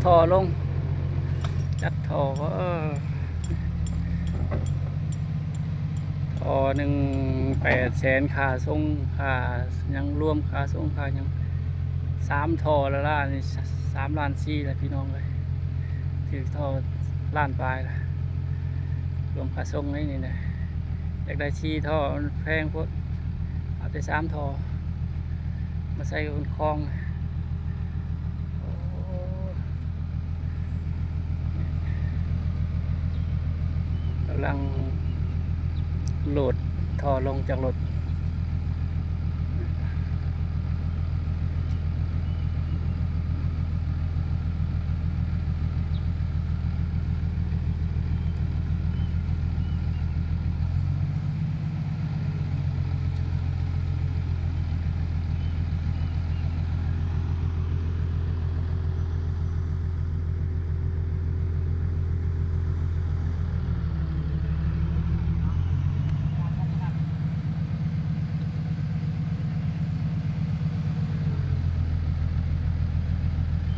ท่อลงจัดท่อก็ท่อ1,800,000ค่าส่งค่ายังรวมค่าส่งค่ายัง3 ท่อแล้วล่ะนี่3,400,000แล้วพี่น้องเลยถือท่อล้านปลายละรวมค่าส่งนี่นะอยากได้4 ท่อมันแพงโพดเอาแต่3 ท่อมาใส่บนคลองกำลังโหลดท่อลงจากรถ